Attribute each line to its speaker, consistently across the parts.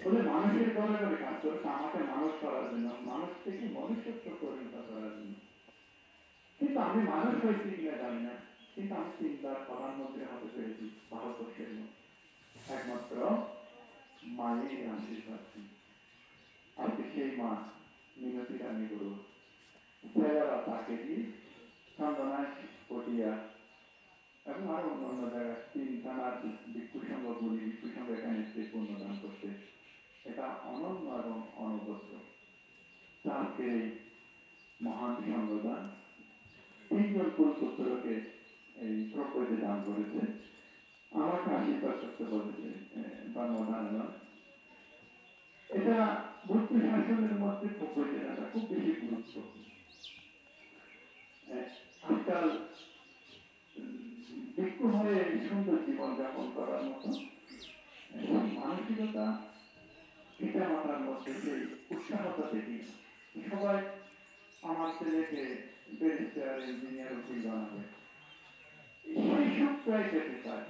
Speaker 1: বলে মানুষের দলে দলে কাজ করছে আমাকে মানুষ করার জন্য, মানুষ থেকে মনুষ্যত্ব পরিণত করার জন্য। কিন্তু আমি মানুষ হয়েছি কিনা জানি না, কিন্তু আমি তিনবার প্রধানমন্ত্রী হতে পেরেছি ভারতবর্ষের একমাত্র মায়ের আশীর্বাদ। আজকে সেই মা মিনতি রানী গুরু ছেলেরা তাকে দিয়ে চন্দনায় পটিয়া এবং আরো অন্যান্য জায়গায় 3 থানার ভিক্ষু সংঘ গুলি ভিক্ষু সংঘ এখানে এসে পুণ্যদান করতে। এটা অনন্য এবং অনবদ্য। আজকের এই মহান সংগদান 3 জন কুলপুত্রকে এই প্রকৃতি দান করেছে, আমাকে আশীর্বাদ করতে বলেছে ব্রহ্মধারণা। এটা বুদ্ধ শাসনের মধ্যে প্রকৃতিটা খুব বেশি গুরুত্ব। আজকাল ভিক্ষু হয়ে সুন্দর জীবন যাপন করার মতো মানসিকতা পিতা মাতার মধ্যে সেই উৎসাহতা দেখি। সবাই আমার ছেলেকে ব্যারিস্টার ইঞ্জিনিয়ার উকিল বানাবে, সেই সুখটাই পেতে চায়।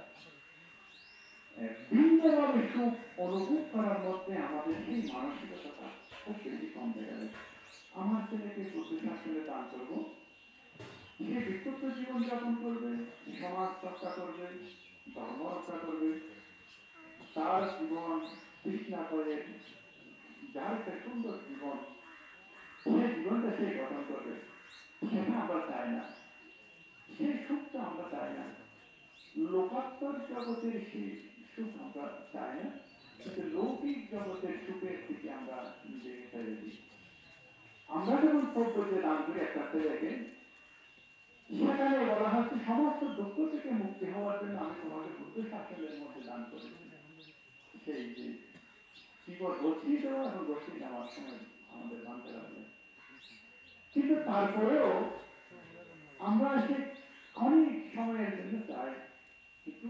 Speaker 1: ভিন্নভাবে সুখ অনুভব করার মধ্যে আমাদের সেই মানসিকতাটা খুব বেশি কম দেখা যায়। আমার ছেলেকে বুদ্ধ শাসনে দান করবো, সে বিক্ষুব্ধ জীবন যাপন করবে, সমাজ রক্ষা করবে, ধর্ম রক্ষা করবে, তার জীবন তৃষ্ণা করে যার একটা সুন্দর জীবন, সে জীবনটা সে গঠন করবে, সেটা আমরা চাই না, সেই সুখটা আমরা চাই না। লোকাত্তর জগতের সেই সুখ আমরা চাই না, কিন্তু লৌকিক জগতের সুখের দিকে আমরা নিজেকে ছেড়ে দিই। আমরা যখন প্রকৃতি দান করি একটা ছেলেকে, সেখানে বলা হচ্ছে সমস্ত দুঃখ থেকে মুক্তি হওয়ার জন্য আমি তোমাকে বুদ্ধ শাসনের মধ্যে দান করেছি। সেই যে জীবন গোষ্ঠী দেওয়া এবং গোষ্ঠী নেওয়ার সময় আমাদের মানতে হবে। কিন্তু তারপরেও আমরা সে অনেক সময়ের জন্য চাই, কিন্তু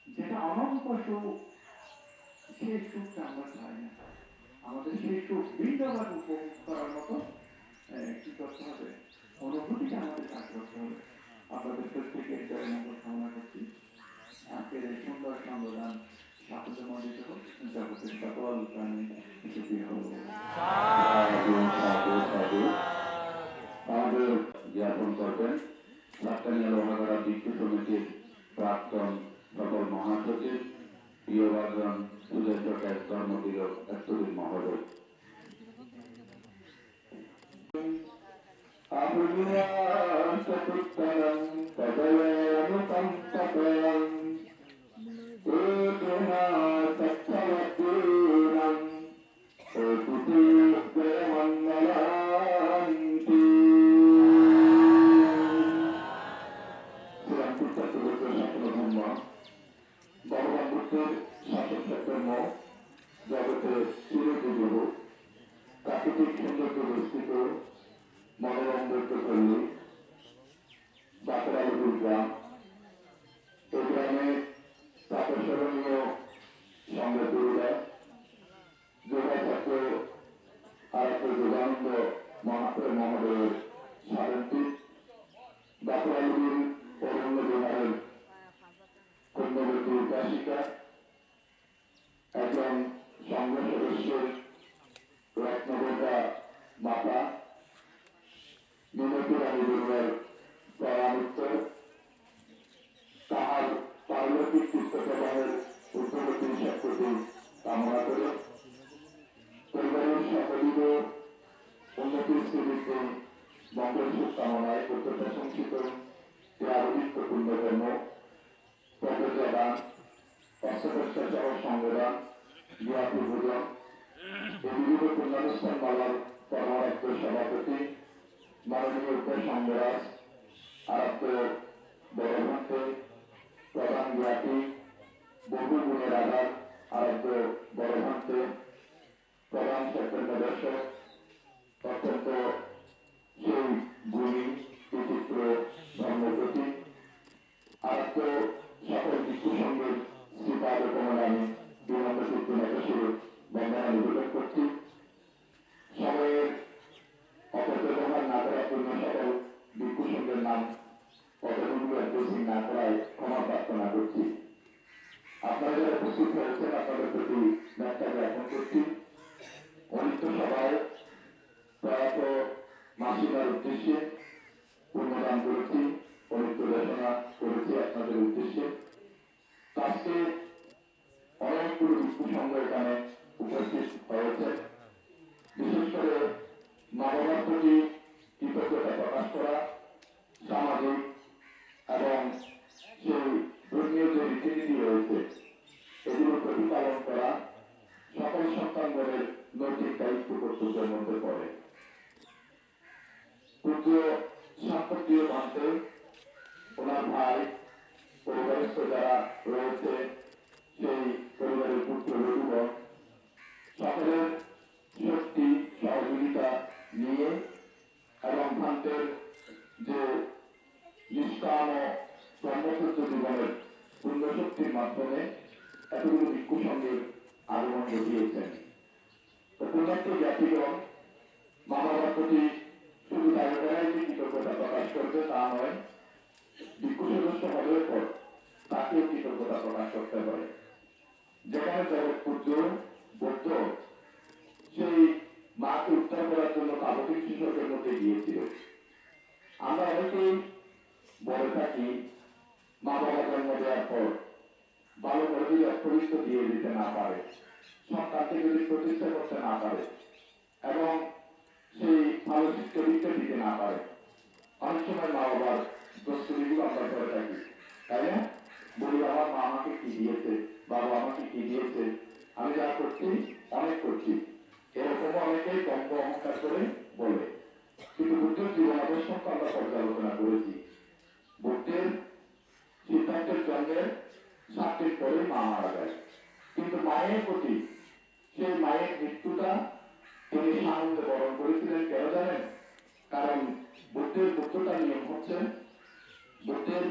Speaker 1: যেটা অনন্ত সুখ, সেই সুখটা আমরা চাই না। আমাদের সেই সুখ ভিন্নভাবে উপভোগ করার মতো কি করতে হবে, অনুভূতিটা আমাদের কাজ করতে হবে। আপনাদের প্রত্যেকের জয় মঙ্গল কামনা করছি। আজকের এই সুন্দর সংবিধান সাফল্যমণ্ডিত হোক, জগতের সকল প্রাণী সুখী হোক।
Speaker 2: আমাদের জ্ঞাপন করবেন সাতকানিয়া লোহাগড়া ভিক্ষু সমিতির প্রাক্তন সকল মহাসচিব প্রিয়ভাজন সুদেশ কর্মদিরক এত্তদিন মহোদয়। ভগবান বুদ্ধের শাসন জগতে চিরজীবী হোক। প্রাকৃতিক সৌন্দর্য বিস্তৃত মনোরঞ্জনপল্লী বাঁকুড়ালুর গ্রাম, এই গ্রামে প্রাতঃস্মরণীয় সংগঠনরা যোগাছাত্র আরাধ্য যোগানন্দ মহাপ্রভু মহোদয়ের সাধনটি, বাঁকুড়ালুর অরণ্য বিহারের পুণ্যবতী উপাসিকা, একজন সংঘ সদস্যের রত্নগোটা মাতা মিনতি রানী দুর্গার পরামুক্ত, তাহার পার্বতিক চিত্তপ্রবাহের উদ্যোগী শক্তিটি কামনা করে পরিবারের সকলিকে উন্নতির শ্রীবৃদ্ধি মঙ্গল সুখ কামনায় করতে প্রশংসিত আরোপিত পুণ্যকর্ম প্রবর্তন অষ্টদশ সহ সংবেদন জ্ঞাতি ভোজন এই বিবিধ পুণ্যানুষ্ঠান মালার কর্মরত সভাপতি মাননীয় উপসংরাজ আরাধ্য বড়ভক্ত প্রধান জ্ঞাতি বহু গুণের আধার আরাধ্য বড়ভক্ত প্রধান সত্যের দর্শক অত্যন্ত সেই গুণী বিচিত্র ধর্মপ্রতি আরাধ্য সকল ভিক্ষু সঙ্গের শ্রীপাদ কমলামী বিনন্দ চিত্তে নতশিরে বন্দনা নিবেদন করছি। সময়ের অপব্যবহার না করার জন্য সকল ভিক্ষু সঙ্গের নাম পদগুলো অ্যাড্রেসিং না করায় ক্ষমা প্রার্থনা করছি। আপনারা যারা উপস্থিত হয়েছেন আপনাদের প্রতি ব্যাখ্যা জ্ঞাপন করছি। সংঘ এখানে উপস্থিত হয়েছে। বিশেষ করে মা বাবার প্রতি কৃতজ্ঞতা প্রকাশ করা, সামাজিক এবং সেই ধর্মীয় যে রীতিনীতি রয়েছে এগুলো প্রতিপালন করা সকল সন্তানদের নৈতিক দায়িত্ব কর্তব্যের মধ্যে পড়ে। পূজ্য শান্তপ্রিয় ভান্তে, ওনার ভাই, পরিবারস্থ যারা রয়েছে সেই পরিবারের পুত্র রঘুবর, সকলের শক্তি সহযোগিতা নিয়ে এবং ভান্তের যে নিষ্কাম ও ব্রহ্মচর্য জীবনের পুণ্যশক্তির মাধ্যমে এতগুলো ভিক্ষু সঙ্গের আগমন ঘটিয়েছেন। তো পুণ্যার্থ জাতিগণ মা বাবার প্রতি শুধু তাদের কৃতজ্ঞতা প্রকাশ করবে তা নয়, ভিক্ষু সদস্য হওয়ার পর তাকেও কৃতজ্ঞতা প্রকাশ করতে পারে। যেখানে জগৎ পূজ্য বৌদ্ধ সেই মাকে উদ্ধার করার জন্য কাবতিক শিশুদের মধ্যে গিয়েছিল। আমরা অনেকেই বলে থাকি মা বাবা জন্ম দেওয়ার পর ভালো করে যদি অর্থবিত্ত দিয়ে দিতে না পারে, সন্তানকে যদি প্রতিষ্ঠা করতে না পারে এবং সেই ভালো শিক্ষা দিতে না পারে, অনেক সময় মা বাবার দোষগুলো আমরা করে থাকি, তাই না? বলি আমার মা আমাকে কি দিয়েছে, বাবা আমাকে কি দিয়েছে, আমি যা করছি অনেক করছি, এরকম অনেকেই গম্ভ অহংকার করে বলে। কিন্তু বুদ্ধের জীবন আদর্শকে আমরা পর্যালোচনা করেছি। বুদ্ধের সিদ্ধান্তের জন্মের 7 দিন পরে মা মারা যায়, কিন্তু মায়ের প্রতি সেই মায়ের মৃত্যুটা তিনি সানন্দে বরণ করেছিলেন। কেন জানেন? কারণ বুদ্ধের পুত্রটা নিয়ম হচ্ছে বুদ্ধের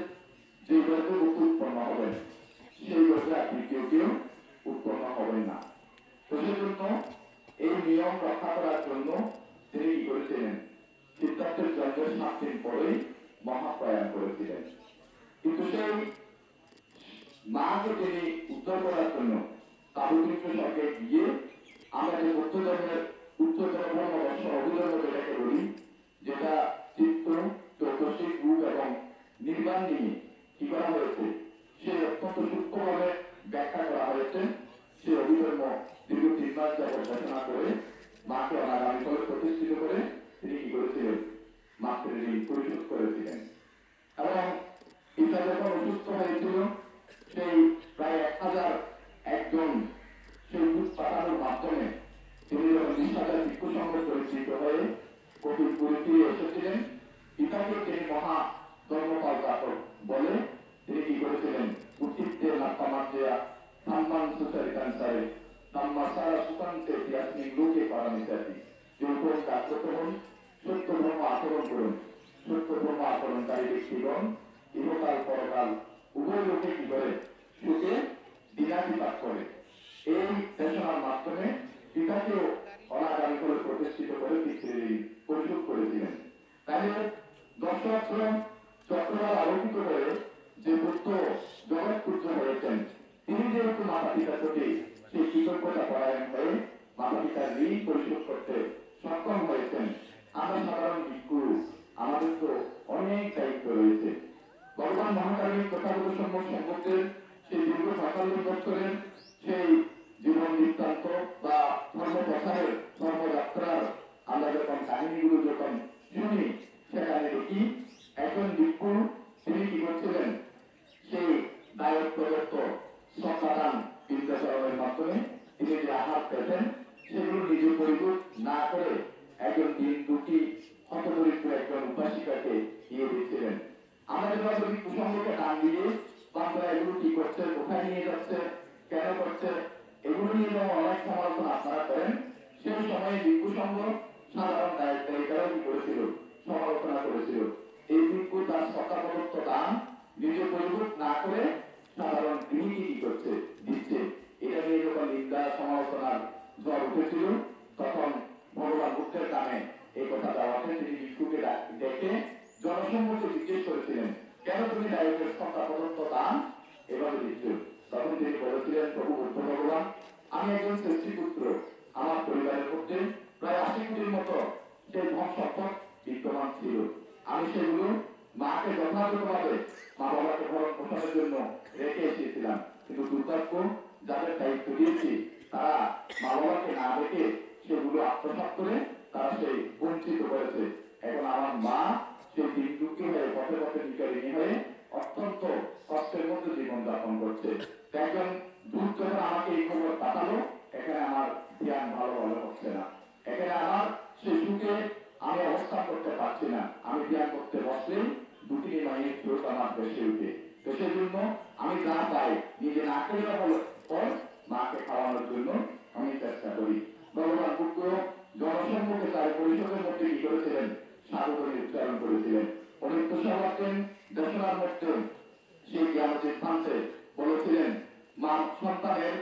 Speaker 2: যে গর্ভে বুদ্ধ উৎপন্ন হবেন সেই গর্ভে আর দ্বিতীয় কেউ উৎপন্ন হবেন না। তো সেজন্য এই নিয়ম রক্ষা করার জন্য তিনি কি করেছিলেন? সিদ্ধার্থের জন্মের 7 দিন পরেই মহাপ্রয়াণ করেছিলেন। কিন্তু সেই মাকে তিনি উদ্ধার করার জন্য কাবুতিক সঙ্গে গিয়ে আমরা যে বৌদ্ধ ধর্মের উচ্চতর ধর্ম দর্শন অভিধর্ম যেটাকে বলি, যেটা চিত্ত, চৈতসিক রূপ এবং নির্বাণ নিয়ে কি করা হয়েছে সেই অত্যন্ত সূক্ষ্মভাবে ব্যাখ্যা করা হয়েছে। সেই অভিধর্ম দীর্ঘ 3 মাস যাবৎ ঘোষণা করে মাকে অনাগামী করে প্রতিষ্ঠিত করে তিনি কি করেছিলেন? মাতৃ ঋণ পরিশোধ করেছিলেন। এবং পিতা যখন অসুস্থ হয়েছিল সেই প্রায় 1001 জন সেই দুধ পাঠানোর মাধ্যমে তিনি যখন 20,000 ভিক্ষু সংঘ পরিচিত হয়ে কপিলপুরে ফিরে এসেছিলেন, পিতাকে তিনি মহা ধর্মপাল জাতক বলে তিনি কি করেছিলেন? উচিতের নাপ্পামার্জয়া সম্মান সুচারিতাঞ্চারে সম্মাসারা সুকান্তে তিয়াসনিক লোকে পারামিতাতি, যে উপর জাগ্রত হন, সত্য ধর্ম আচরণ করুন, সত্য ধর্ম আচরণকারী ব্যক্তিগণ ইহকাল পরকাল উভয় লোকে কি করে? সুখে দিনাতিপাত করে। এই দেশনার মাধ্যমে পিতাকেও অনাগামী করে প্রতিষ্ঠিত করে পিতৃঋণ পরিশোধ করেছিলেন। তাহলে দশাশ্রম চক্রবাল আলোকিত করে যে বুদ্ধ জগৎ পূজ্য হয়েছেন, তিনি যেহেতু মাতা পিতার প্রতি সেই কৃতজ্ঞতা পরায়ণ হয়ে মাতা পিতার ঋণ পরিশোধ করতে সক্ষম হয়েছেন। আমরা সাধারণ ভিক্ষু, আমাদের তো অনেক দায়িত্ব রয়েছে। ভগবান মহাকালীর তথাগত সম্পর্কের সেই দীর্ঘ 47 বছরের সেই জীবন বৃত্তান্ত বা ধর্ম প্রচারের ধর্মযাত্রার আমরা যখন কাহিনীগুলো যখন শুনি, সেখানে দেখি একজন ভিক্ষু তিনি কি করছিলেন? সেই দায়ক প্রদত্ত শ্রদ্ধাদান বিদ্যাচরণের মাধ্যমে তিনি যে আহার পেতেন সেগুলো নিজে পরিশোধ না করে একজন দিন দুটি হতদরিদ্র একজন উপাসিকাকে দিয়ে দিচ্ছিলেন। আমাদের যদি কুসঙ্গকে দান দিয়ে বাংলা এগুলো কি করছে, কোথায় নিয়ে যাচ্ছে, কেন করছে, এগুলো নিয়ে যেমন অনেক সমালোচনা আপনারা করেন, সেই সময়ে ভিক্ষু সংঘ সাধারণ দায়িত্বীরাও কি করেছিল? সমালোচনা করেছিল। এই ভিক্ষু তার সরকার প্রদত্ত দান নিজে পরিশোধ না করে সাধারণ তিনি কি করছে? দিচ্ছে। এটা নিয়ে যখন নিন্দা সমালোচনার ঝড় উঠেছিল, তখন ভগবান বুদ্ধের কানে এই কথা দেওয়াতে তিনি ভিক্ষুকে ডেকে জনসম্মুখে জিজ্ঞেস করেছিলেন, কেন তুমি দায়িত্বের সরকার প্রদত্ত দান এভাবে দিচ্ছ? তখন তিনি বলেছিলেন, প্রভু বুদ্ধ ভগবান, আমি একজন শ্রেষ্ঠী পুত্র, আমার পরিবারের মধ্যে প্রায় 80 কোটির মতো সেই ধন সম্পদ বিদ্যমান ছিল। আমি সেগুলো মাকে যথাযথভাবে মা বাবাকে ভরণ পোষণের জন্য রেখে এসেছিলাম। কিন্তু দুর্ভাগ্য, যাদের দায়িত্ব দিয়েছি মা বাবাকে না দেখে সেগুলো আত্মসাৎ করে তারা সেই বঞ্চিত করেছে। এখন আমার মা সেই দিন দুঃখী হয়ে পথে পথে বিকারিণী হয়ে অত্যন্ত কষ্টের মধ্যে জীবনযাপন করছে। একজন দূর যখন আমাকে এই খবর পাঠালো, এখানে আমার ধ্যান ভালোভাবে হচ্ছে না, এখানে আমার সেই সুখে আমি অবস্থান করতে পারছি না। আমি ধ্যান করতে বসলেই দুটি মায়ের চোখ আমার বেশি উঠে। তো সেই জন্য আমি যা পাই নিজে না করে পর মাকে খাওয়ানোর জন্য আমি চেষ্টা করি। ভগবান বুদ্ধ জনসম্মুখে তার পরিষদের মধ্যে কি করেছিলেন? সাধুবাণী উচ্চারণ করেছিলেন। অনেক সমাজেন দেশনার মধ্যে সেই জ্ঞান সিদ্ধান্তে বলেছিলেন, মা সন্তানের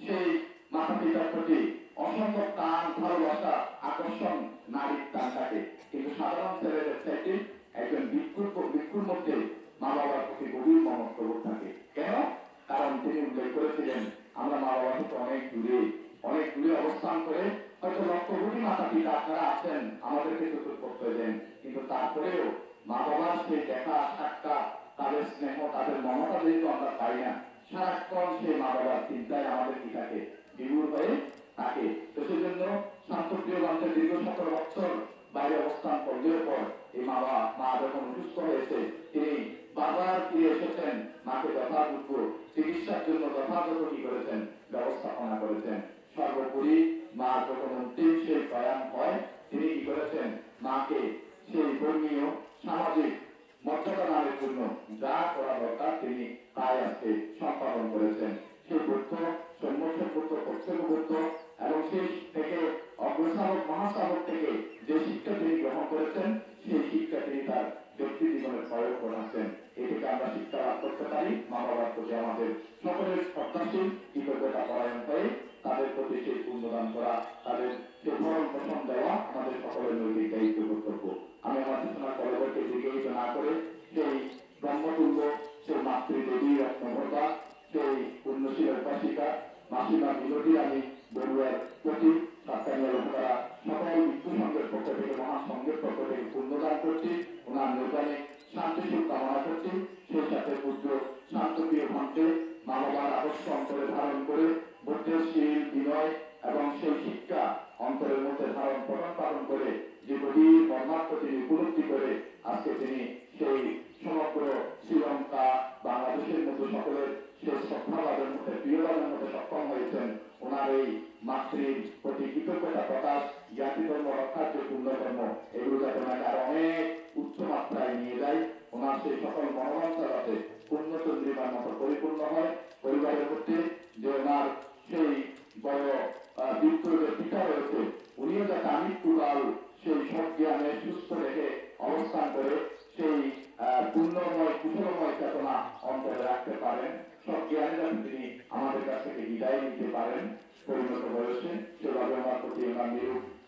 Speaker 2: সেই মাতা পিতার প্রতি অসম্ভব টান, ভালোবাসা, আকর্ষণ নারীর টান থাকে। কিন্তু সাধারণ ছেলেদের চাইতে একজন ভিক্ষুর মধ্যে মা বাবার প্রতি গভীর মমত্ব থাকে। কেন? কারণ তিনি উল্লেখ করেছিলেন, আমরা মা বাবা থেকে অনেক দূরে অবস্থান করে হয়তো লক্ষ কোটি মাতা পিতা আপনারা আছেন, আমাদেরকে চতুর করতে দেন, কিন্তু তারপরেও মা বাবার সেই দেখা সাক্ষাৎ, তাদের স্নেহ, তাদের মমতা যেহেতু আমরা পাই না, সারাক্ষণ সেই মা বাবার চিন্তায় আমাদের কি থাকে? বিমূঢ় হয়ে থাকে। তো সেই জন্য শান্তপ্রিয় মানুষের দীর্ঘ 17 বছর বাইরে অবস্থান করলেও পর এই মা যখন অসুস্থ হয়েছে, তিনি বারবার ফিরে এসেছেন, মাকে যথাযোগ্য চিকিৎসার জন্য যথাযথ কি করেছেন? ব্যবস্থাপনা করেছেন। সর্বোপরি মা যখন অন্তিম সেই প্রয়াণ হয়, তিনি কি করেছেন? মাকে সেই ধর্মীয় সামাজিক মর্যাদা দানের জন্য যা করা দরকার তিনি তাই আজকে সম্পাদন করেছেন। সেই বুদ্ধ সন্ন্যাসের পুত্র, প্রত্যেক বুদ্ধ এবং সেই থেকে অগ্রসাধক মহাসাধক থেকে যে শিক্ষা তিনি গ্রহণ করেছেন, সেই শিক্ষা তিনি তার ব্যক্তি জীবনে প্রয়োগ করেছেন। এই থেকে আমরা শিক্ষা লাভ করতে পারি মা বাবার প্রতি আমাদের সকলের শ্রদ্ধাশীল, কৃতজ্ঞতা পরায়ণ হয়ে তাদের প্রতি সেই পুণ্যদান করা, তাদের সেই ভরণ পোষণ দেওয়া আমাদের সকলের নৈতিক দায়িত্ব কর্তব্য। আমি আমার ঘোষণা কলবরকে বিকৃত না করে সেই ব্রহ্মতুল্য, সেই মাতৃদেবী রত্নভর্তা, সেই পুণ্যশীল উপাসিকা মাসিমা বিরোধী আমি বড়ুয়ার প্রতি সাতকানিয়া লোকেরা সকল মৃত্যু সংঘের পক্ষ থেকে, মহান সংঘের পক্ষ থেকে পুণ্যদান করছি, ওনার নির্বাণে শান্তি সুখ কামনা করছি। সেই সাথে পূজ্য শান্তপ্রিয় ভন্তে মা বাবার আদর্শ অন্তরে ধারণ করে বুদ্ধের শীল, বিনয় এবং সেই শিক্ষা অন্তরের মধ্যে ধারণ পালন করে যে গভীর মর্মার্থ তিনি উপলব্ধি করে আজকে তিনি সেই সমগ্র শ্রীলঙ্কা, বাংলাদেশের মতো সকলের সেই শ্রদ্ধাবাদের মধ্যে, প্রিয়বাদের মধ্যে সক্ষম হয়েছেন। ওনার এই মাতৃর প্রতি কৃতজ্ঞতা প্রকাশ, জাতি ধর্ম রক্ষার যে পুণ্যকর্ম, এগুলো যাতে ওনাকে আরো অনেক উচ্চ মাত্রায় নিয়ে যায়, ওনার সেই সকল মনোবাঞ্ছা যাতে পুণ্যচন্দ্রিমার মতো পরিপূর্ণ হয়। পরিবারের মধ্যে যে ওনার সেই বড় বৃত্ত যে পিতা রয়েছে, উনিও যাতে আমৃত্যুকাল সেই সজ্ঞানে সুস্থ রেখে অবস্থান করে সেই পুণ্যময় কুশলময় চেতনা অন্তরে রাখতে পারেন। সজ্ঞানে যাতে তিনি আমাদের কাছ থেকে বিদায় নিতে পারেন পরিণত বয়সে, সেভাবে আমার প্রতি ওনার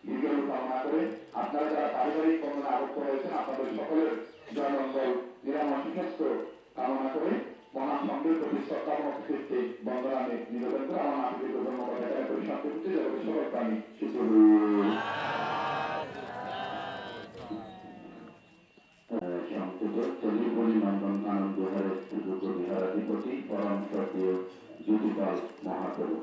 Speaker 2: দীর্ঘায়ু কামনা করে আপনারা যারা পারিবারিক বন্ধনে আবদ্ধ হয়েছেন, আপনাদের সকলের জয়মঙ্গল, নিরাময় সুস্বাস্থ্য কামনা করে মহান সংঘের প্রতি শ্রদ্ধাপূর্ণ ক্ষেত্রে বন্দনা নিবেদন করে আমার নাতিদের ধন্যবাদ এখানে পরিসমাপ্তি করতে জগতের সকল প্রাণী সুস্থ নন্দন আনন্দ বিহারের সুযোগ্য বিহারাধিপতি পরম শ্রদ্ধেয় জ্যোতিপাল মহাপ্রভু।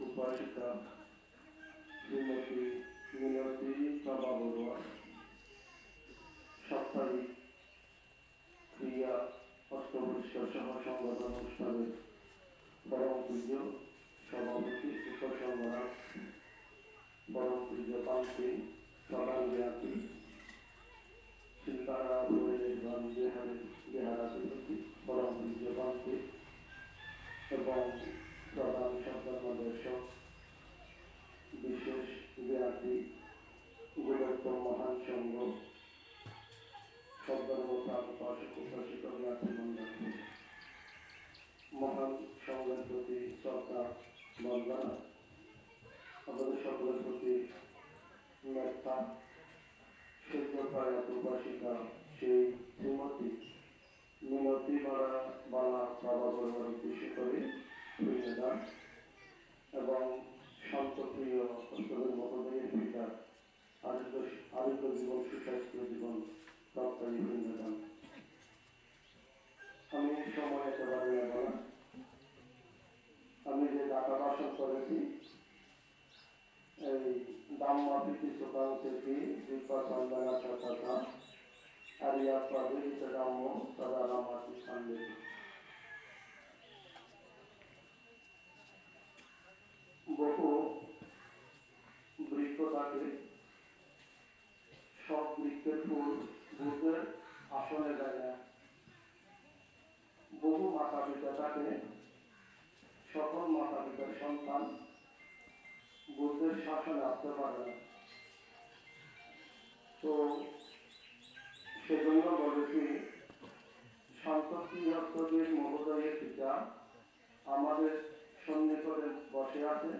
Speaker 3: উপাসিকা শ্রীমতী মিনতি প্রভা বড়ুয়া সাপ্তাহিক ক্রিয়া অষ্টবৎসর সহ সংগঠন অনুষ্ঠানের পরম পূজ্য সভাপতি উপসংহার পরম পূজ্য পান্তি প্রধান জ্ঞাতি চিন্তারা পরিনির্বাণ বিহারাধিপতি পরম পূজ্য পান্তি এবং প্রধান সন্তানদর্শক বিশেষ জ্ঞাতি গুরুত্তম মহান সংঘ সর্বমতার উপাসক উপাসিত জ্ঞাতি মন্ডল, মহান সংঘের প্রতি শ্রদ্ধা বন্দনা, আমাদের সকলের প্রতি মেত্তা, সূর্য প্রয়াত উপাসিকা সেই Shrimati Piti Sukang Siti, Dipa Sandana Chatata, Arya Pradhi Tadamu, Sadaramati Sandeti. বহু বৃক্ষ থাকে, সব বৃক্ষের ফুল বুদ্ধের আসনে যায় না। বহু মাতা পিতা থাকে, সকল মাতা পিতার সন্তান বুদ্ধের শাসনে আসতে পারে না। তো সেজন্য বলেছি, সন্তোষী মহোদয়ের পিতা আমাদের সন্নিকটে বসে আছে।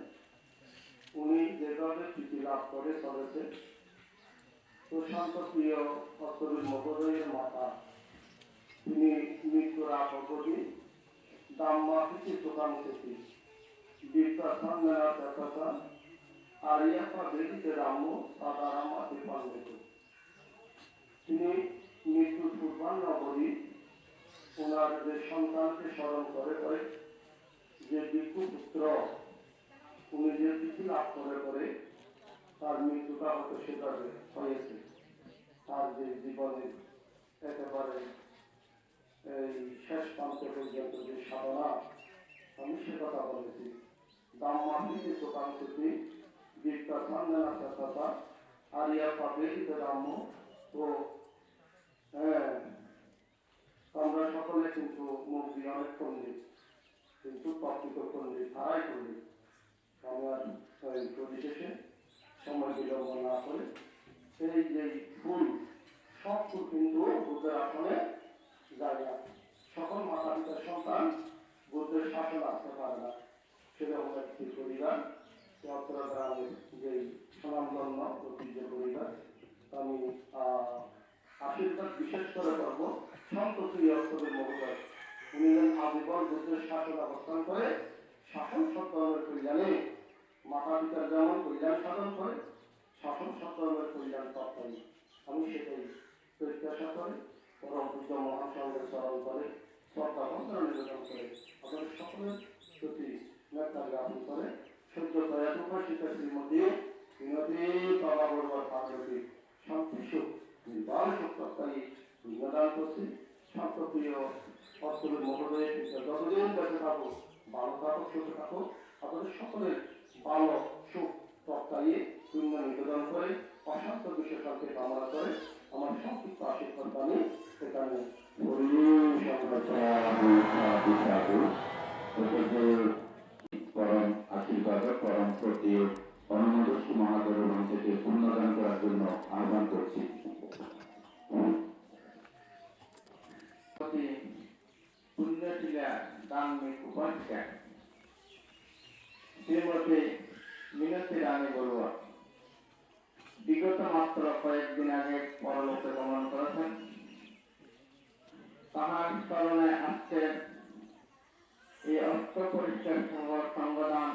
Speaker 3: উনি যেভাবে স্থিতি লাভ করে চলেছে, তো শান্তপ্রিয় অস্তরীর মহোদয়ের মাতা, তিনি মৃত্যুর আগ অবধি দাম্মা থেকে দোকান থেকে বিদ্যাসান মেলা দেখা আরিয়াপা বেদিতে রাম্য সাদারামা দীপান্বিত। তিনি মৃত্যুর পূর্বাহ্ন অবধি ওনার যে সন্তানকে স্মরণ করে করে যে বিক্ষুপুত্র উনি যে তিথি লাভ করে তার মৃত্যুটা হয়তো সেভাবে হয়েছে। তার যে জীবনের একেবারে এই শেষ প্রান্তে পর্যন্ত যে সাধনা, আমি সে কথা বলেছি। দাম্মাতিতে দোকান থেকে বিদ্যা সান্দানা চাতা আরিয়া পাবেলিতে রাম্য। তো হ্যাঁ, আমরা সকলে কিন্তু মুখ দিয়ে অনেক পণ্ডিত, কিন্তু প্রকৃত পণ্ডিত তারাই পণ্ডিত। আমার পরিশেষে সময় বিলম্ব না করে এই যে ফুল, সব ফুল কিন্তু বুদ্ধের আসনে যায় না। সকল মাতা পিতার সন্তান বুদ্ধের শাসন আসতে পারে না। সেরকম একটি পরিবার চট্টগ্রাম গ্রামের যে স্বনামধন্য ঐতিহ্য পরিবার। আমি আশীর্বাদ বিশেষ করে করবো সন্তোষী অস্তরের মহোদয়। উনি আজীবন বুদ্ধের শাসন অবস্থান করে শাসন সত্তরের কল্যাণে মাতা পিতার যেমন কল্যাণ সাধন করে, শাসন সত্তরের কল্যাণ তত্ত্বায়। আমি সেটাই প্রত্যাশা করে পরম পূজ্য মহান সঙ্গে স্মরণ করে শ্রদ্ধা বন্দনা নিবেদন করে আমাদের সকলের প্রতি মেত্তা জ্ঞাপন করে সূর্য দয়া প্রকাশিত শ্রীমতী বিনতী বাবা বড়বার পার্বতী শান্তি সুখ নির্বাণ সত্যকারী নিবেদন করছি। শান্তপ্রিয় অস্তরের মহোদয়ের যতদিন বেঁচে থাকো, ভালো থাকো, সুস্থ থাকো, আপনাদের সকলের ভালো সুখ তত্ত্বায়ী শূন্য নিবেদন করে অশান্ত বিষয় শান্তি কামনা করে আমার সংক্ষিপ্ত আশীর্বাদ আমি সেখানে
Speaker 2: পরম আশীর্বাদ পরম প্রতি অনুমোদস্য মহাদেব থেকে পুণ্যদান করার জন্য আহ্বান করছি।
Speaker 4: पुण्यशिला दान में उपासिका श्रीमती মিনতি রানী বড়ুয়া বিগত মাত্র কয়েকদিন আগে পরলোকে গমন করেছেন। তাহার স্মরণে আজকে এই অস্ত্র পরিষ্কার সংগঠন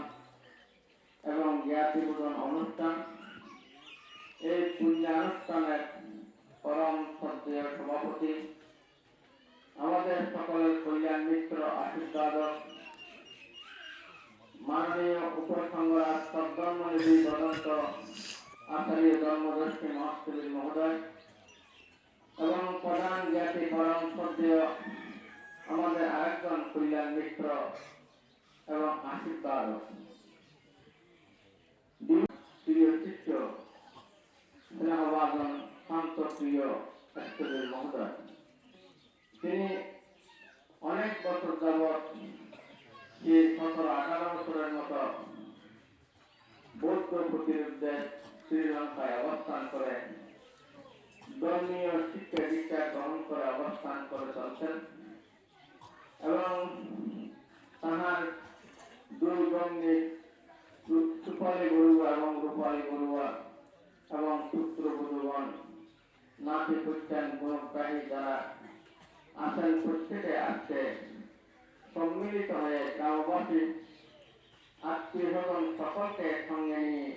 Speaker 4: এবং জ্ঞাতিবোধন অনুষ্ঠান, এই পুণ্যানুষ্ঠানের পরম শ্রদ্ধেয় সভাপতি আমাদের সকলের কল্যাণ মিত্র আশীর্বাদক মাননীয় উপসংঘরাজ সদ্ধর্মনিধি তদন্ত আচার্য ধর্মদর্শী মহাস্তরী মহোদয় এবং প্রধান জ্ঞাতি পরম শ্রদ্ধেয় আমাদের আরেকজন কল্যাণ মিত্র এবং আশীর্বাদক প্রিয় শিষ্য স্নেহভাজন শান্ত প্রিয় আচার্য মহোদয়, তিনি অনেক বছর যাবৎ 17-18 বছরের মতো বৌদ্ধ প্রতিরোধে শ্রীলঙ্কায় অবস্থান করে ধর্মীয় শিক্ষা দীক্ষা গ্রহণ করে অবস্থান করে চলছেন এবং তাহার দুই গঙ্গে সুপালি বড়ুয়া এবং রূপালী বড়ুয়া এবং পুত্রবধূগণ নাতি পুত্রান গুণগ্রাহী যারা আছেন প্রত্যেকে আজকে সম্মিলিত হয়ে গ্রামবাসী আত্মীয় স্বজন সকলকে সঙ্গে নিয়ে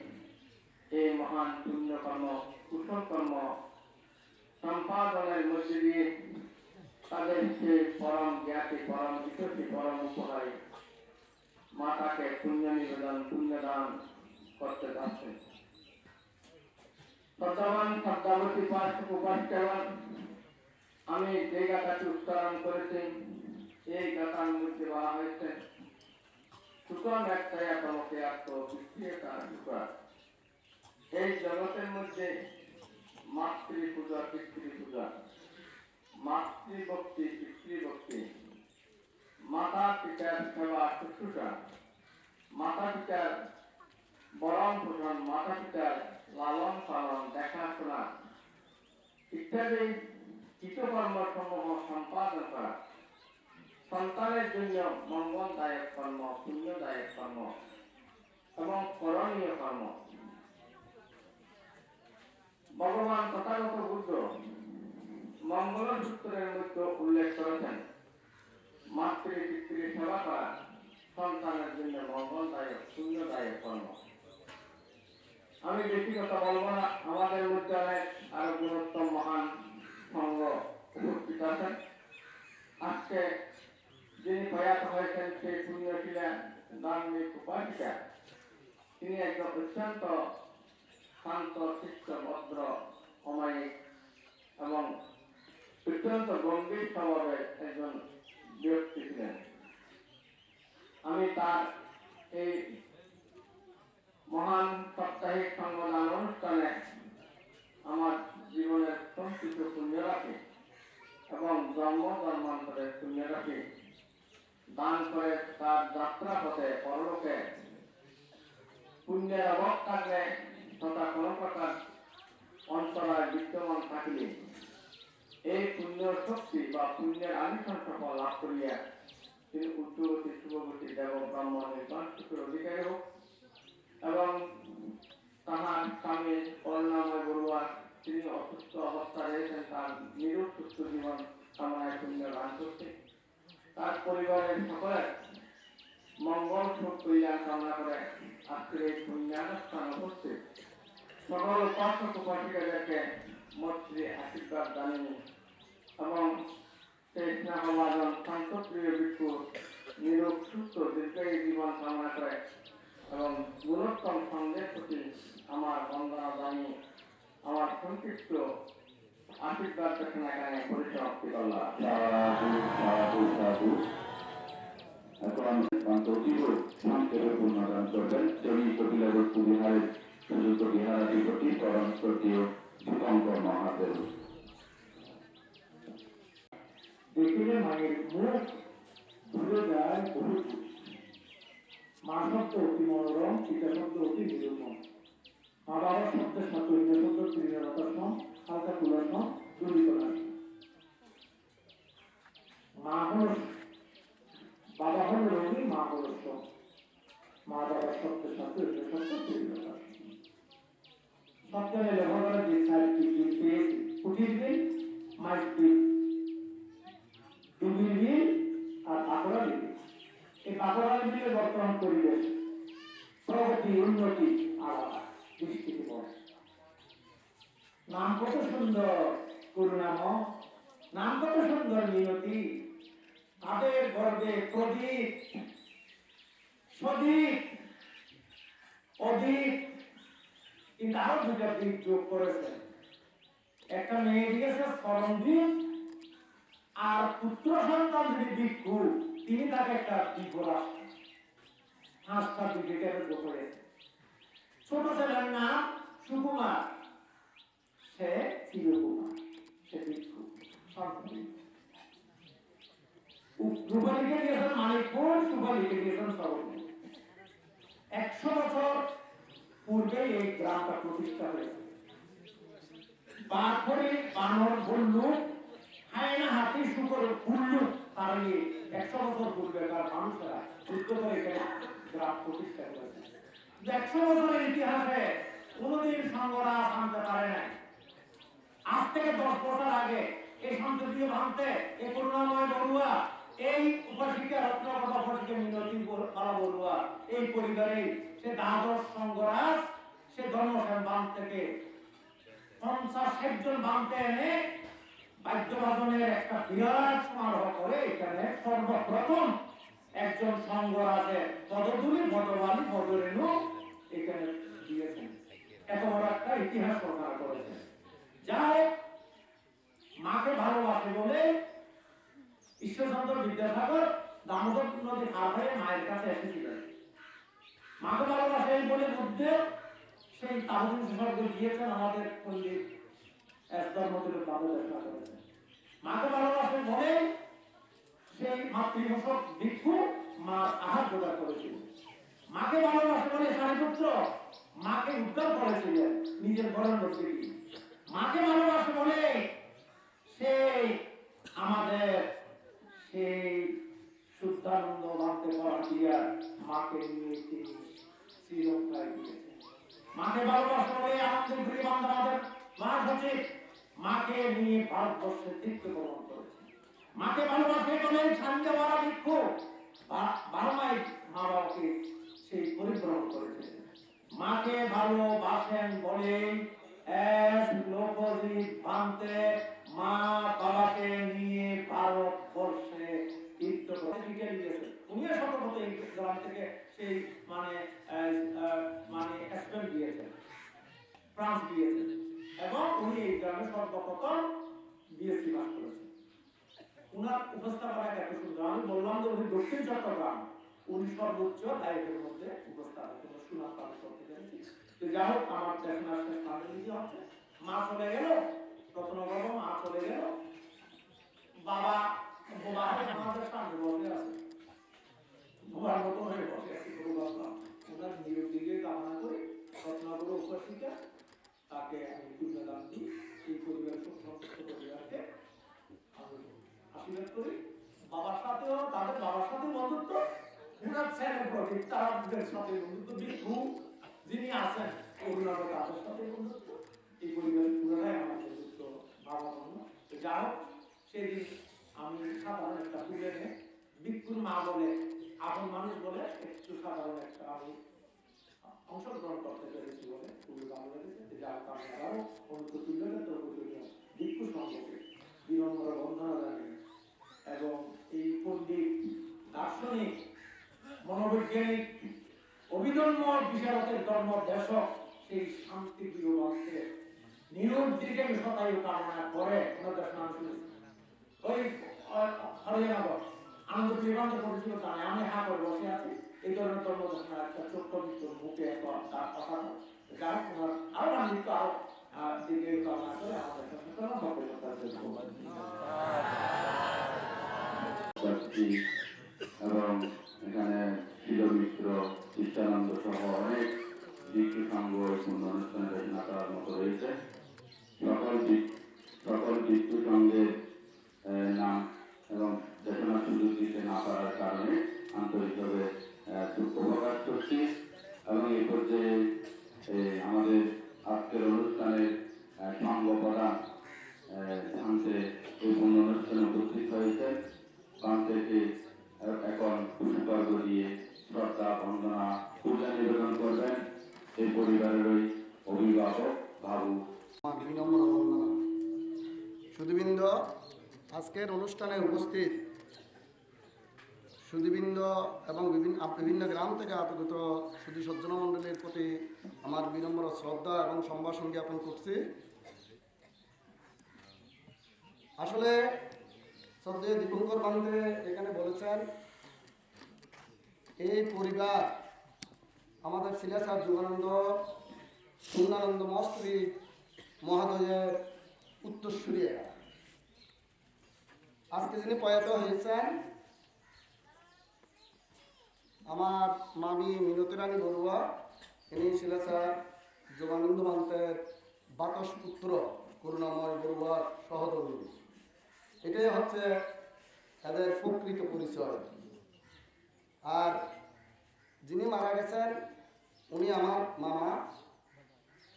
Speaker 4: এই মহান পুণ্যকর্ম কুশল কর্ম সম্পাদনের মধ্যে দিয়ে তাদের সে পরম জ্ঞাতি পরম বিশ্বসী পরম উপকারী মাতাকে পুণ্য নিবেদন পুণ্যদান করতে যাচ্ছেন। শ্রদ্ধাবান শ্রদ্ধাবতী উপাসকেগণ, আমি যে গাথাটি উচ্চারণ করেছি এই গাথার মধ্যে বলা হয়েছে সুতরাং একটাই তোমাকে আত্মা। এই জগতের মধ্যে মাতৃপূজা পিতৃপূজা, মাতৃভক্তি পিতৃভক্তি, মাতা পিতার সেবা শুশ্রূষা, মাতা পিতার বরণ পোষণ, মাতা পিতার লালন পালন দেখাশোনা ইত্যাদি কৃতকর্ম সমূহ সম্পাদন করা, সন্তানের জন্য মঙ্গলদায়ক কর্ম, পুণ্যদায়ক কর্ম এবং করণীয় কর্ম। ভগবান তথাগত বুদ্ধ মঙ্গল সূত্রের মধ্যে উল্লেখ করেছেন মাতৃ পিতৃ সেবা করা সন্তানের জন্য মঙ্গলদায়ক পুণ্যদায়ক কর্ম। আমি বেশি কথা বলবো না, আমাদের মধ্যে অনেক আরো গুণোত্তম মহান সঙ্গ উপস্থিত আছেন। আজকে যিনি প্রয়াত হয়েছেন সেই পুণ্যশীলা ধার্মিক উপাসিকা, তিনি একজন অত্যন্ত শান্ত শিষ্ট ভদ্র অমায়িক এবং অত্যন্ত গম্ভীর স্বভাবের একজন ব্যক্তি ছিলেন। আমি তার এই মহান সাপ্তাহিক সংবাদ অনুষ্ঠানে আমার জীবনের সংস্কৃত পুণ্য রাখি এবং জন্ম জন্মান্তরের পুণ্য রাখি দান করে তার যাত্রা পথে পরলোকে পুণ্যের অভাব থাকলে তথা কোন প্রকার অন্তরায় বিদ্যমান থাকলে এই পুণ্য শক্তি বা পুণ্যের আনুষ্ঠান সফল লাভ করিয়া তিনি উচ্চগতি শুভগতি দেব ব্রহ্ম নির্বাণ সুখের অধিকারী হোক এবং তাহার স্বামী করুণাময় বড়ুয়া তিনি অসুস্থ অবস্থায় রয়েছেন, তার নিরূপ সুস্থ জীবন কামনায় পুণ্য দান করছে, তার পরিবারের সকলের মঙ্গল সুখ কল্যাণ কামনা করে আজকের এই পুণ্যানুষ্ঠান উপস্থিত সকল উপাসক উপাসিকাদেরকে মৈত্রী আশীর্বাদ জানিয়ে এবং সেই স্নেহভাজন শান্তপ্রিয় ভিক্ষু নিরূপ সুস্থ দীর্ঘায়ী জীবন কামনা করে এবং গুণোত্তম সঙ্গের প্রতি আমার বন্দনা জানিয়ে আমার সংক্ষিপ্ত আশীর্বাদ এখানে পরিসমাপ্তি করলাম।
Speaker 2: এখন অতীব সংক্ষেপে পূর্ণদান করবেন শ্রী কপিলাবস্তু বিহারের সুযুক্ত বিহারাধিপতি পরম শ্রদ্ধেয় দীপঙ্কর মহাদেব।
Speaker 3: দেখিলে মায়ের মুখ ভুলে যায় বহু। মা শব্দ অতি মনোরম, পিতা শব্দ অতি নিরূপম। মা বাবার শব্দের সাথে অন্য শব্দ তৃণলতার সম, হালকা তুলার সম, দুর্নীতনার। মা হল বাবা হল রোগী, মা হল সম। মা বাবার শব্দের সাথে অন্য শব্দ তৃণলতার সপ্তাহে লেখাপড়া যে সাইডটি পেয়েছি কুটির বিল, মাইক বিল, ডুবির বিল আর বাঁকুড়া বিল। এই বাঁকুড়া বিলের বর্তমান পরিবেশ প্রগতি উন্নতি আলাদা দৃষ্টিতে পড়ে। নাম কত সুন্দর করুণাময়, নাম কত সুন্দর মিনতি, তাদের গর্বে প্রদীপ সদীপ অদীপ, কিন্তু আরো দুটা দিক যোগ করেছেন। একটা মেয়ে দিয়েছে স্মরণদ্বীপ আর পুত্র সন্তান যিনি ভিক্ষু তিনি তাকে একটা বিপরা হাঁসটা দিকে করে। ছোট ছেলের নাম সুকুমার, সে চিরকুমার, সে ভিক্ষু। রূপালীকে দিয়েছেন মানিকপুর, সুপালীকে দিয়েছেন সরণদ্বীপ। 100 বছর পূর্বে এই গ্রামটা প্রতিষ্ঠা হয়েছে। বাঘরে বানর ভল্লুক, হায়না হাতি শুকর ভুল্লুক তাড়িয়ে 100 বছর পূর্বেকার মানুষেরা যুদ্ধ করে এখানে গ্রাম প্রতিষ্ঠা করেছে। 100 বছরের ইতিহাসে কোনদিন সংগ্রাম আনতে পারে নাই। আজ থেকে 10 বছর আগে এই সংসদীয় ভাঙতে এই করুণাময় বড়ুয়া, এই উপাসিকা রত্নকথা উপাসিকা মিনতি করা বড়ুয়া, এই পরিবারে সে দ্বাদশ সংগ্রাস, সে জন্মসেন বাম থেকে 50-60 জন বামতে এনে বাদ্যবাদনের একটা বিরাট সমারোহ করে এখানে সর্বপ্রথম একজন সংঘরাজের পদধূলি বটবালি পদরেণু এখানে দিয়েছেন।
Speaker 5: এত বড় একটা ইতিহাস রচনা করেছেন। যাই মাকে ভালোবাসে বলে ঈশ্বরচন্দ্র বিদ্যাসাগর দামোদর নদী পার হয়ে মায়ের কাছে এসেছিলেন। মাকে ভালোবাসে বলে মধ্যে সেই তাবুল স্বর্গ দিয়েছেন আমাদের পণ্ডিত ধর্মতিলক বাবু রচনা করেছেন। মাকে ভালোবাসে বলে সেই মাতৃভাষক ভিক্ষু মা আহার জোগাড় করেছিল। মাকে ভালোবাসে বলে সারিপুত্র মাকে উদ্ধার করেছিলেন নিজের ঘরের মধ্যে গিয়ে। মাকে ভালোবাসে বলে সেই আমাদের সেই শুদ্ধানন্দ ভাবতে পারা দিয়া মাকে নিয়ে তিনি শ্রীলঙ্কায় গিয়েছেন। মাকে ভালোবাসে বলে আমাদের ঘুরে আমাদের মহাসচিব মাকে নিয়ে ভারতবর্ষের তীর্থ ভ্রমণ করেছেন। মাকে ভালোবাসে বলে ছান্দে মারা ভিক্ষু বারমাই মা বাবাকে সেই পরিভ্রমণ করেছেন। মাকে ভালোবাসেন বলে লোকজিৎ ভাঙতে মা বাবাকে নিয়ে ভারতবর্ষে তীর্থ ভ্রমণ দিয়েছেন। উনিও সর্বপ্রথম এই গ্রাম থেকে সেই মানে এক্সপেল দিয়েছেন, ফ্রান্স দিয়েছেন এবং উনি এই গ্রামে সর্বপ্রথম বিএসসি পাস করেছেন। উনার উপস্থাপনা এত সুন্দর। আমি বললাম যে উনি দক্ষিণ চট্টগ্রাম, উনি সর্বোচ্চ দায়িত্বের মধ্যে উপস্থাপন সুনাম পালন করতে পেরেছি। তো যাই হোক, আমার দেখার স্থানে নিজে হচ্ছে মা চলে গেল, রত্নগর্ভ মা চলে গেল, বাবা আমাদের সামনে বসে আছে, বাবার মতো হয়ে বসে আছে। ওনার নিয়োগ দিকে কামনা করি, রত্নগর্ভ উপস্থিত তাকে আমি পুণ্যদান দিই। এই পরিবারের সমস্ত পরিবারকে আমি আশীর্বাদ করি। বাবার সাথেও তাদের বাবার সাথে বন্ধুত্ব, ওনার ছেলে প্রতি তাদের সাথে বন্ধুত্ব, ভিক্ষু যিনি আছেন ওনার তাদের সাথে বন্ধুত্ব। এই পরিবারের পুরোটাই আমার বন্ধুত্ব বাবা বন্ধু। যা হোক, সেদিন আমি সাধারণ একটা তুলে নিয়ে ভিক্ষুর মা বলে আপন মানুষ বলে একটু সাধারণ একটা আমি অংশগ্রহণ করতে পেরেছি বলে খুবই ভালো লেগেছে। যা হোক, আমি আরও অনুষ্ঠিত তুলে প্রয়োজনীয় ভিক্ষু সম্পর্কে বিনম্র বন্ধনা জানিয়ে এবং এই পণ্ডিত দার্শনিক মনোবৈজ্ঞানিক অভিধর্ম বিশারতের ধর্ম দেশক সেই শান্তি প্রিয় মন্ত্রের নিরুদ্দিকে শতায়ু কামনা করে ওনাদের নাম শুনেছি। ওই হরিয়ানগর আনন্দ বিভাগ করেছিল জানে, আমি হা করে বসে আছি। এই ধরনের ধর্ম দেশনার একটা ছোট্ট মৃত্যুর মুখে তার কথা যা ওনার আরো আনন্দিত আরো দিকে কামনা করে আমাদের
Speaker 2: এবং এখানে শিলমিত্র চিত্তানন্দ সহ অনেক ভিক্ষু সংঘ অনুষ্ঠানে রচনা করার মতো রয়েছে। সকল ভিক্ষু সংঘের নাম এবং রচনা সুযোগ দিতে না পারার কারণে আন্তরিকভাবে দুঃখ প্রকাশ করছি। এবং এই পর্যায়ে আমাদের আজকের অনুষ্ঠানের সংঘ প্রধান থানতে এই অনুষ্ঠানে উপস্থিত হয়েছেন। থান থেকে এখন পুষ্পার্ঘ দিয়ে শ্রদ্ধা বন্দনা পূজা নিবেদন করবেন এই পরিবারেরই অভিভাবক বাবু।
Speaker 3: বিনম্র বন্দনা। সুধীবৃন্দ, আজকের অনুষ্ঠানে উপস্থিত সুধীবৃন্দ এবং বিভিন্ন গ্রাম থেকে আগত সুধী সজ্জন মণ্ডলীর প্রতি আমার বিনম্র শ্রদ্ধা এবং সম্ভাষণ জ্ঞাপন করছি। আসলে শ্রদ্ধেয় দীপঙ্কর বান্ধে এখানে বলেছেন এই পরিবার আমাদের শিলাসার যোগানন্দ সুন্নানন্দ মস্ত্রী মহাদয়ের উত্তরসূরি। আজকে যিনি প্রয়াত হয়েছেন আমার মামি মিনতি রানী বড়ুয়া, ইনি শিলাসার যোগানন্দ মান্তের বাতস পুত্র করুণাময় বড়ুয়ার সহধর্মী। এটাই হচ্ছে তাদের প্রকৃত পরিচয়। আর যিনি মারা গেছেন উনি আমার মামা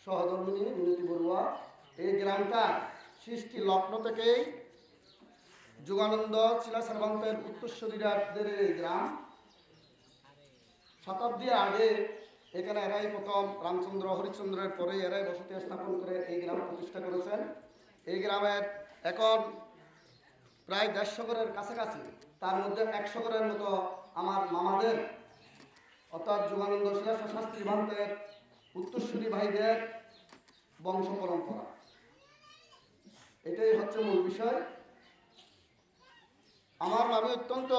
Speaker 3: সহধর্মিনী মিনতি বড়ুয়া। এই গ্রামটা সৃষ্টি লগ্ন থেকেই যোগানন্দ শিলাসারবান্তের উত্তরসূরিদের এই গ্রাম। শতাব্দী আগে এখানে এরাই প্রথম রামচন্দ্র হরিশ্চন্দ্রের পরে এরাই বসতি স্থাপন করে এই গ্রাম প্রতিষ্ঠা করেছেন। এই গ্রামের এখন প্রায় 150 ঘরের কাছাকাছি, তার মধ্যে 100 ঘরের মতো আমার মামাদের অর্থাৎ যোগানন্দ শিলাসা শাস্ত্রী ভান্তের উত্তরসূরি ভাইদের
Speaker 6: বংশ পরম্পরা। এটাই হচ্ছে মূল বিষয়। আমার মামি অত্যন্ত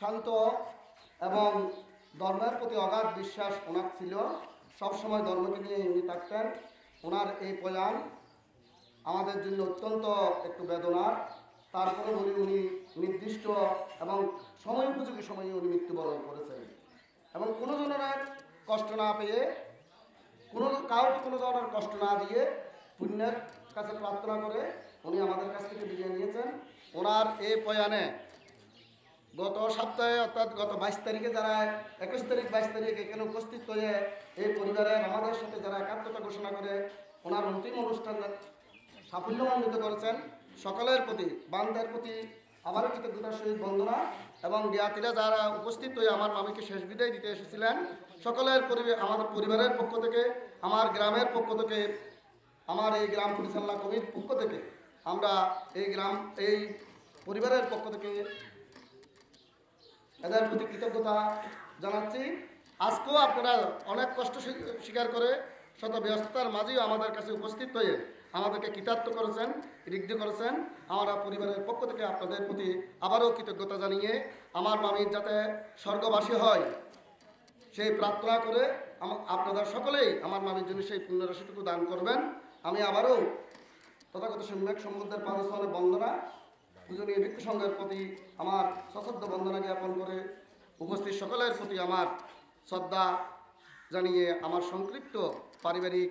Speaker 6: শান্ত এবং ধর্মের প্রতি অগাধ বিশ্বাস ওনার ছিল। সবসময় ধর্মকে নিয়ে উনি থাকতেন। ওনার এই প্রয়াণ আমাদের জন্য অত্যন্ত একটু বেদনার। তারপরে বলি উনি নির্দিষ্ট এবং সময় উপযোগী সময়ে উনি মৃত্যুবরণ করেছেন এবং কোনো জনের কষ্ট না পেয়ে, কাউকে কোনো ধরনের কষ্ট না দিয়ে পুণ্যের কাছে প্রার্থনা করে উনি আমাদের কাছ থেকে বিদায় নিয়েছেন। ওনার এই প্রয়াণে গত সপ্তাহে অর্থাৎ গত 22 তারিখে যারা 21 তারিখ 22 তারিখ এখানে উপস্থিত হয়ে এই পরিবারের আমাদের সাথে যারা একাত্মতা ঘোষণা করে ওনার অন্তিম অনুষ্ঠান সাফল্যমণ্ডিত করেছেন, সকলের প্রতি বান্দার প্রতি আবারও কৃতজ্ঞতার সহিত বন্দনা এবং জ্ঞাতিরা যারা উপস্থিত হয়ে আমার মামিকে শেষ বিদায় দিতে এসেছিলেন, সকলের আমাদের পরিবারের পক্ষ থেকে, আমার গ্রামের পক্ষ থেকে, আমার এই গ্রাম পরিচালনা কমিটির পক্ষ থেকে আমরা এই পরিবারের পক্ষ থেকে এদের প্রতি কৃতজ্ঞতা জানাচ্ছি। আজকেও আপনারা অনেক কষ্ট স্বীকার করে শত ব্যস্ততার মাঝেও আমাদের কাছে উপস্থিত হয়ে আমাদেরকে কৃতার্থ করেছেন, ঋদ্ধ করেছেন। আমরা পরিবারের পক্ষ থেকে আপনাদের প্রতি আবারও কৃতজ্ঞতা জানিয়ে আমার মামির যাতে স্বর্গবাসী হয় সেই প্রার্থনা করে আপনাদের সকলেই আমার মামির জন্য সেই পুণ্যরাশিটুকু দান করবেন। আমি আবারও তথাগত সম্যক সম্বন্ধের পাদস্থলে বন্দনা পূজনীয় ভিক্ষু সংঘের প্রতি আমার সশ্রদ্ধ বন্দনা জ্ঞাপন করে উপস্থিত সকলের প্রতি আমার শ্রদ্ধা জানিয়ে আমার সংক্ষিপ্ত পারিবারিক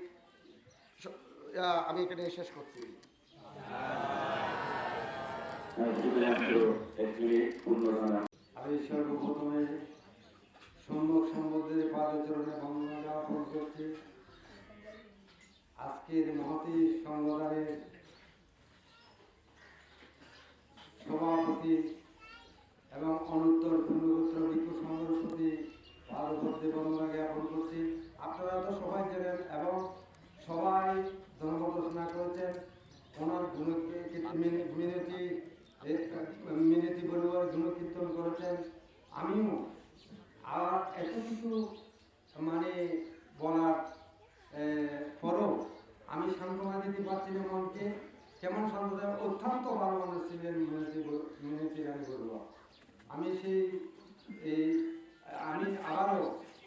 Speaker 6: আমি এখানে শেষ করছি।
Speaker 7: আমি সর্বপ্রথমে সম্যক সম্বন্ধের পাদচরণে বন্দনা জ্ঞাপন করছি। আজকের মহতী সংগঠনের সভাপতি এবং অনুত্তর পূর্ণগোত্র ভিক্ষু সংঘের প্রতি পাদপদ্মে বন্দনা জ্ঞাপন করছি। আপনারা তো সবাই জানেন এবং সবাই ধর্ম ঘোষণা করেছেন। ওনার মিনতি বলুয়ার গুণকীর্তন করেছেন। আমিও আর এত কিছু মানে বলার পরও আমি সান্ত্বনা দিতে পারছি না মনকে। কেমন সান্ত্বনা, অত্যন্ত ভালো মানুষ ছিলেন মিনতি রানী বলুয়া। আমি আমি আবারও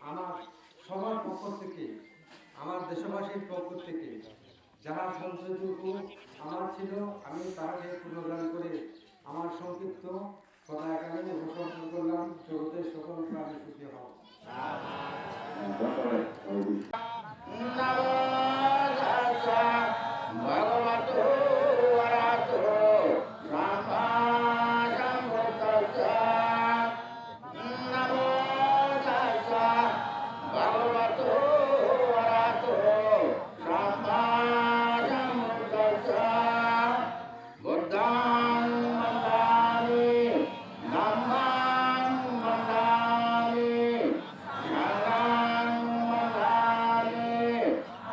Speaker 7: আমার সবার পক্ষ থেকে, আমার দেশবাসীর পক্ষ থেকে যারা সঞ্চয়টুকু আমার ছিল আমি তাকে পুনর্দান করে আমার সংক্ষিপ্ত কথা এখানে উপসংহার করলাম। জগতের সকল প্রাণী সুখী হও।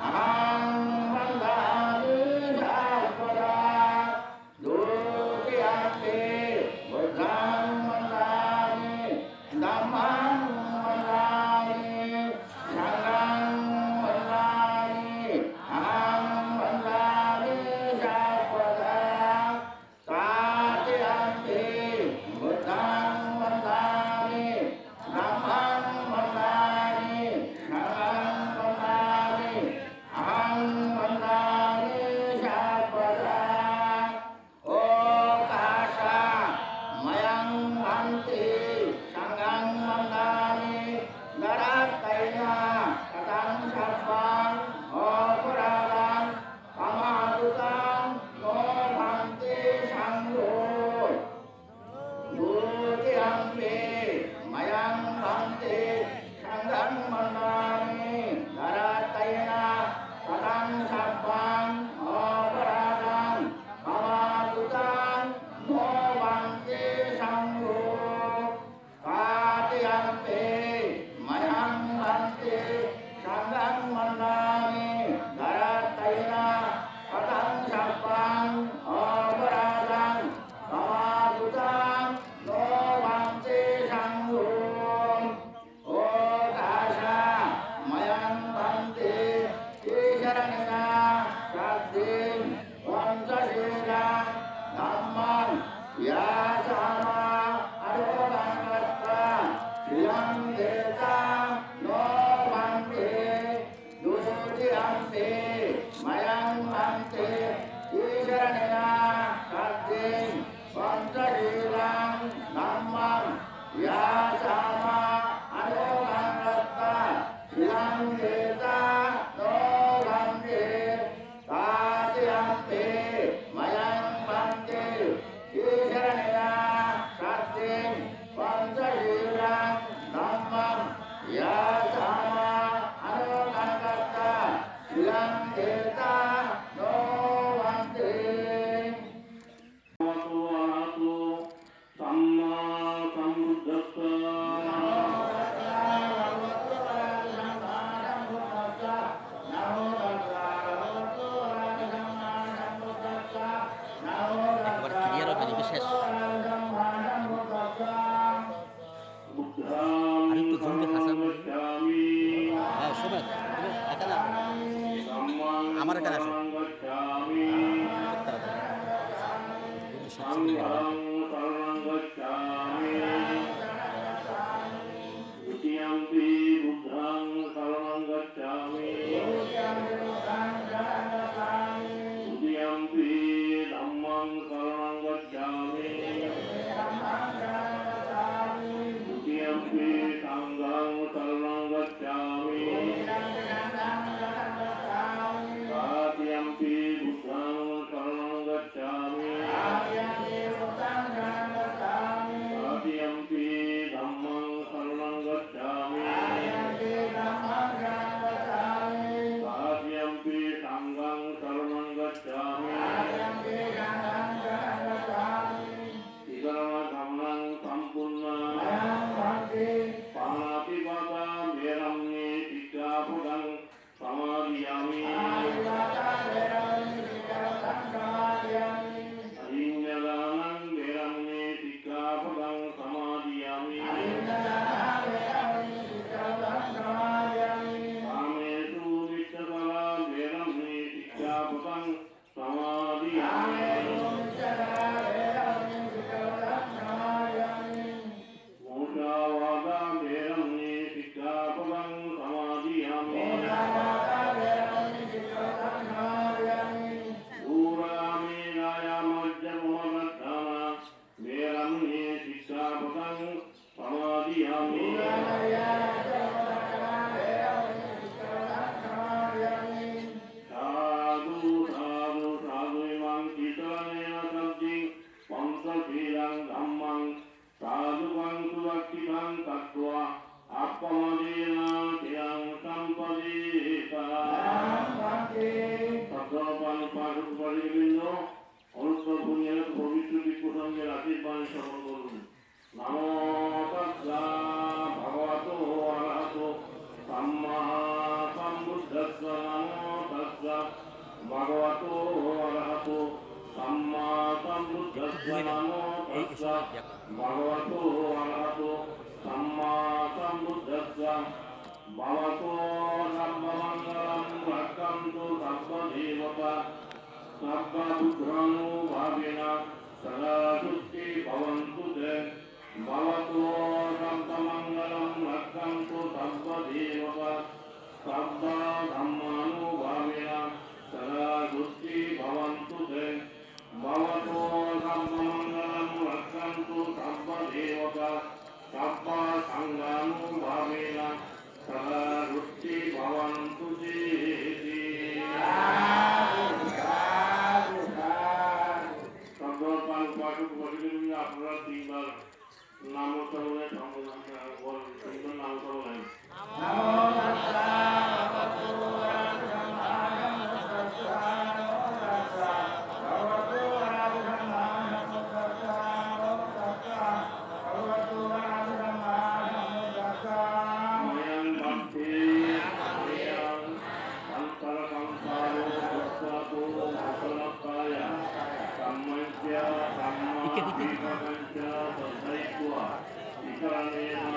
Speaker 2: Ah Namman ya sama arogangatta silang deta no bante dusudi ante mayang ante isharanena kadding panchadilang namman ya sama arogangatta silang deta no bante tati ante mayang bante isharanena kadding panchadilang namman ya sama arogangatta silang deta no bante.
Speaker 8: একবার clear হবে নাকি শেষ আর একটু জমকে হাসান হ্যাঁ শোনো এখানে আমার এখানে আসো
Speaker 2: Dutiyampi buddhang saranang gacchami Dutiyampi dhammang saranang gacchami Dutiyampi sanghang saranang gacchami Tatiyampi buddhang saranang gacchami Tatiyampi dhammang saranang gacchami Tatiyampi sanghang saranang gacchami Tikarana gamnang sampurna Panatipata veramni sikkhapadang samadhiyami Ahimyadanang veramni sikkhapadang samadhiyami Kamesu vichakala veramni sikkhapadang samadhiyami Mushavada veramni sikkhapadang samadhiyami Durami naya majjamumadana veramni sikkhapadang samadhiyami Sadhu sadhu sadhu imam kitaranena sabjing pansasilang dhammang sadhuvang suvakkhitang tattva appamadena tiyang sampadita সদ্যপান পাঠক পরিবৃন্দ অনুত্তর পুণ্যের পবিত্র বিপ্রসঙ্গের আশীর্বাদ শ্রবণ করুন নমো তস্যা ভগবতো অরহতো সাম্মা সম্বুদ্ধস্য নমো তস্যা ভগবতো অরহতো সাম্মা সম্বুদ্ধস্য নমো তস্যা ভগবতো অরহতো সাম্মা সম্বুদ্ধস্য ভবতো সর্বমঙ্গলং ভক্তন্তু সর্বদেবতা সর্ববুদ্ধানুভাবেনা সদা সুষ্টি ভবন্তু তে ভবতো সর্বমঙ্গলং ভক্তন্তু সর্বদেবতা সর্বধর্মানুভাবেনা সদা সুষ্টি ভবন্তু তে ভবতো সর্বমঙ্গলং ভক্তন্তু সর্বদেবতা সর্বসংঘানুভাবেনা সদা সুষ্টি ভবন্তু তে সর্বপাল পাঠক পরিবৃন্দ আপনারা তিনবার নামোচ্চারণে তিনবার নামোচ্চারণ Ikan